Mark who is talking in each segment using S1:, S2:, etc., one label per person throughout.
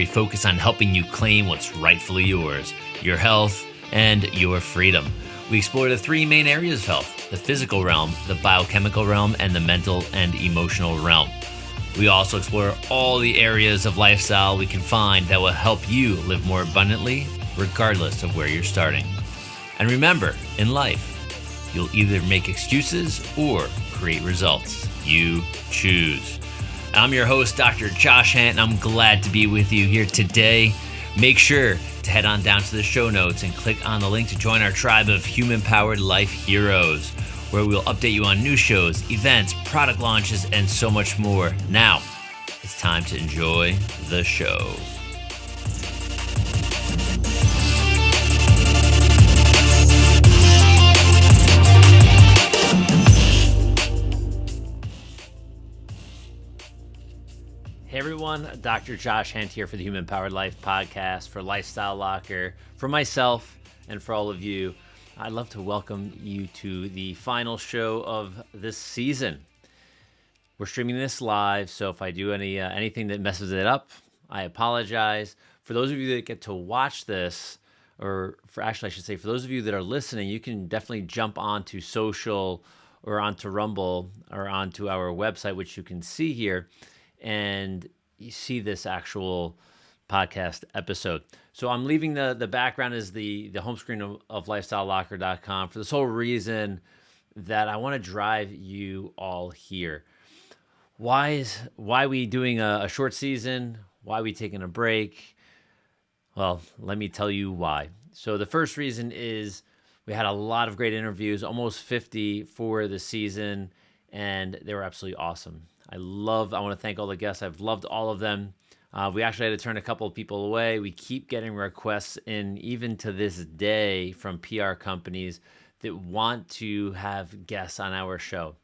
S1: we focus on helping you claim what's rightfully yours, your health and your freedom. We explore the three main areas of health: the physical realm, the biochemical realm, and the mental and emotional realm. We also explore all the areas of lifestyle we can find that will help you live more abundantly, regardless of where you're starting. And remember, in life, you'll either make excuses or create results. You choose. I'm your host, Dr. Josh Hant, and I'm glad to be with you here today. Make sure to head on down to the show notes and click on the link to join our tribe of human-powered life heroes, where we'll update you on new shows, events, product launches, and so much more. Now, it's time to enjoy the show. Hey everyone, Dr. Josh Hant here for the Human Powered Life podcast, for Lifestyle Locker, for myself, and for all of you. I'd love to welcome you to the final show of this season. We're streaming this live, so if I do anything that messes it up, I apologize. For those of you that get to watch this, for those of you that are listening, you can definitely jump onto social or onto Rumble or onto our website, which you can see here, and you see this actual podcast episode. So I'm leaving the background is the home screen of lifestylelocker.com for the sole reason that I want to drive you all here. Why we doing a short season? Why we taking a break? Well, let me tell you why. So the first reason is we had a lot of great interviews, almost 50 for the season, and they were absolutely awesome. I want to thank all the guests. I've loved all of them. We actually had to turn a couple of people away. We keep getting requests in, even to this day, from PR companies that want to have guests on our show.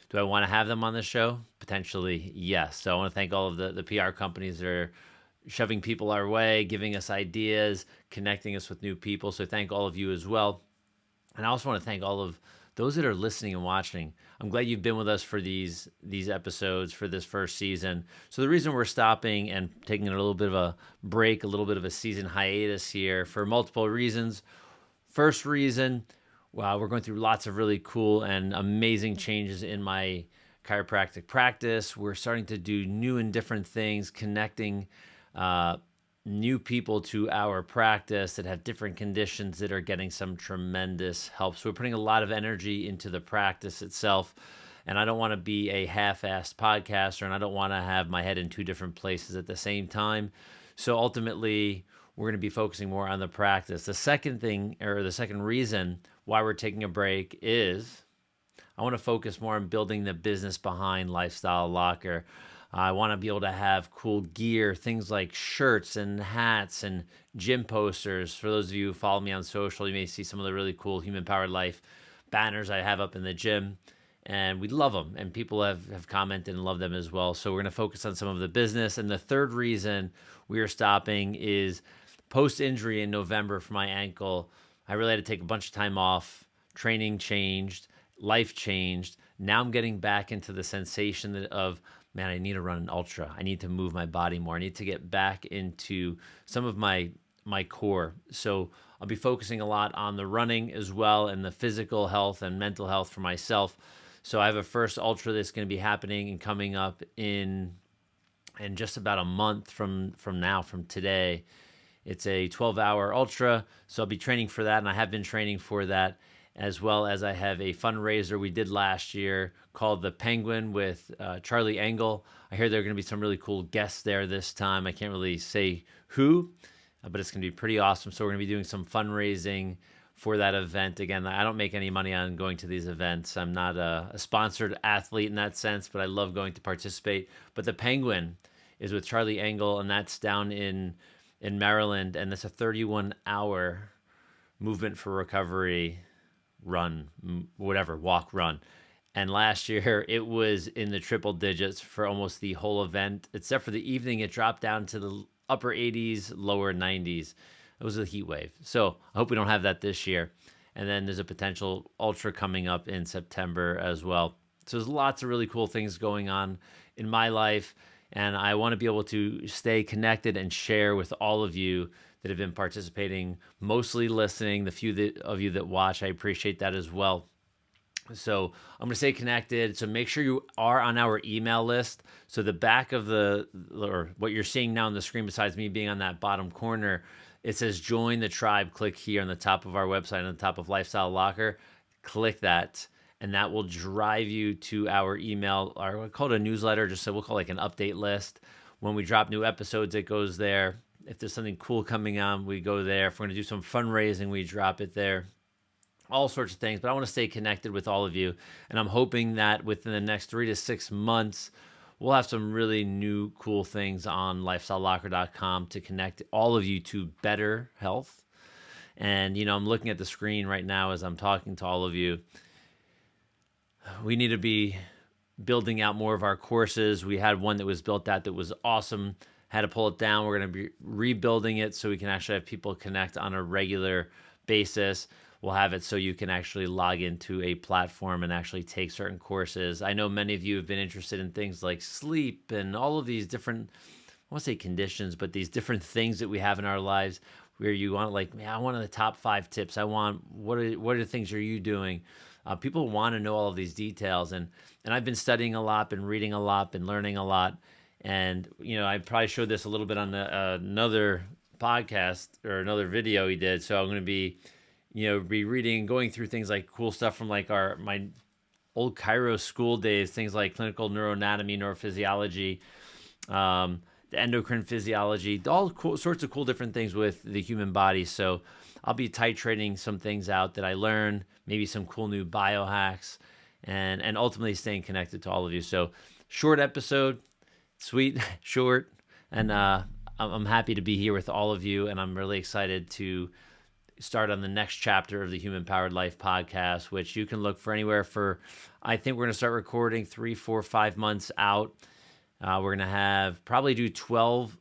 S1: Do I want to have them on the show? Potentially, yes. So I want to thank all of the PR companies that are shoving people our way, giving us ideas, connecting us with new people. So thank all of you as well. And I also want to thank all of those that are listening and watching. I'm glad you've been with us for these episodes for this first season. So the reason we're stopping and taking a little bit of a break, a little bit of a season hiatus here, for multiple reasons. First reason, we're going through lots of really cool and amazing changes in my chiropractic practice. We're starting to do new and different things, connecting new people to our practice that have different conditions that are getting some tremendous help. So we're putting a lot of energy into the practice itself, and I don't want to be a half-assed podcaster, and I don't want to have my head in two different places at the same time. So ultimately, we're going to be focusing more on the practice. The second reason why we're taking a break is I want to focus more on building the business behind Lifestyle Locker. I want to be able to have cool gear, things like shirts and hats and gym posters. For those of you who follow me on social, you may see some of the really cool Human Powered Life banners I have up in the gym. And we love them. And people have commented and love them as well. So we're going to focus on some of the business. And the third reason we are stopping is post-injury in November for my ankle. I really had to take a bunch of time off. Training changed. Life changed. Now I'm getting back into the sensation of, man, I need to run an ultra. I need to move my body more. I need to get back into some of my core. So I'll be focusing a lot on the running as well, and the physical health and mental health for myself. So I have a first ultra that's going to be happening and coming up in just about a month from today. It's a 12-hour ultra, so I'll be training for that, and I have been training for that, as well as I have a fundraiser we did last year called The Penguin with Charlie Engle. I hear there are going to be some really cool guests there this time. I can't really say who, but it's going to be pretty awesome. So we're going to be doing some fundraising for that event. Again, I don't make any money on going to these events. I'm not a sponsored athlete in that sense, but I love going to participate. But The Penguin is with Charlie Engle, and that's down in Maryland, and that's a 31-hour movement for recovery run, walk, run. And last year it was in the triple digits for almost the whole event, except for the evening. It dropped down to the upper 80s, lower 90s. It was a heat wave. So I hope we don't have that this year. And then there's a potential ultra coming up in September as well. So there's lots of really cool things going on in my life. And I want to be able to stay connected and share with all of you that have been participating, mostly listening, the few of you that watch. I appreciate that as well. So I'm going to stay connected. So make sure you are on our email list. So the back of or what you're seeing now on the screen, besides me being on that bottom corner, it says join the tribe. Click here on the top of our website, on the top of Lifestyle Locker. Click that, and that will drive you to our email, or we call it a newsletter, just so we'll call it like an update list. When we drop new episodes, it goes there. If there's something cool coming on, we go there. If we're going to do some fundraising, we drop it there. All sorts of things, but I want to stay connected with all of you. And I'm hoping that within the next 3 to 6 months, we'll have some really new, cool things on lifestylelocker.com to connect all of you to better health. And, I'm looking at the screen right now as I'm talking to all of you. We need to be building out more of our courses. We had one that was built out that was awesome. Had to pull it down. We're going to be rebuilding it so we can actually have people connect on a regular basis. We'll have it so you can actually log into a platform and actually take certain courses. I know many of you have been interested in things like sleep and all of these different, I won't say conditions, but these different things that we have in our lives where you want I want the top 5 tips. I want, what are the things are you doing? People want to know all of these details. And I've been studying a lot, been reading a lot, been learning a lot. And, I probably showed this a little bit on another podcast or another video we did. So I'm going to be reading, going through things like cool stuff from like my old Kairos school days, things like clinical neuroanatomy, neurophysiology, the endocrine physiology, all sorts of cool different things with the human body. So I'll be titrating some things out that I learned, maybe some cool new biohacks, and ultimately staying connected to all of you. So short episode, sweet, short, and I'm happy to be here with all of you, and I'm really excited to start on the next chapter of the Human Powered Life podcast, which you can look for anywhere for, I think we're going to start recording 3, 4, 5 months out. We're going to probably do 12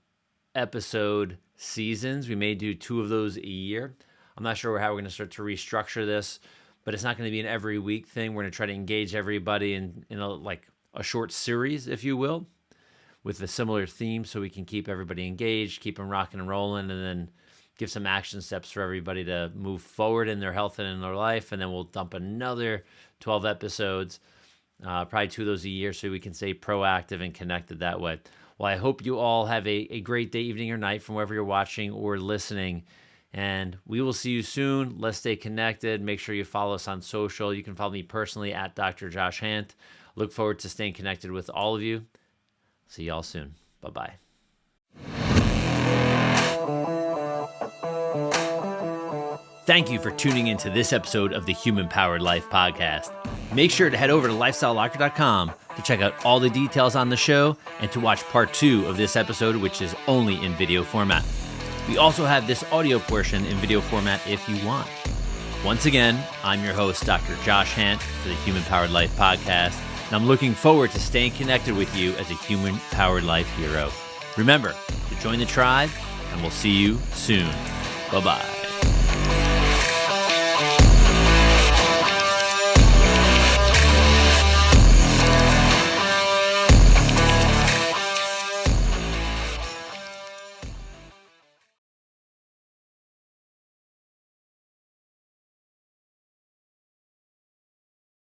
S1: episode seasons. We may do 2 of those a year. I'm not sure how we're going to start to restructure this, but it's not going to be an every week thing. We're going to try to engage everybody in a short series, if you will, with a similar theme so we can keep everybody engaged, keep them rocking and rolling, and then give some action steps for everybody to move forward in their health and in their life. And then we'll dump another 12 episodes, probably 2 of those a year, so we can stay proactive and connected that way. Well, I hope you all have a great day, evening, or night from wherever you're watching or listening. And we will see you soon. Let's stay connected. Make sure you follow us on social. You can follow me personally at Dr. Josh Hant. Look forward to staying connected with all of you. See y'all soon. Bye-bye. Thank you for tuning into this episode of the Human Powered Life podcast. Make sure to head over to lifestylelocker.com to check out all the details on the show and to watch part 2 of this episode, which is only in video format. We also have this audio portion in video format if you want. Once again, I'm your host, Dr. Josh Hant, for the Human Powered Life podcast, and I'm looking forward to staying connected with you as a Human Powered Life hero. Remember to join the tribe, and we'll see you soon. Bye-bye.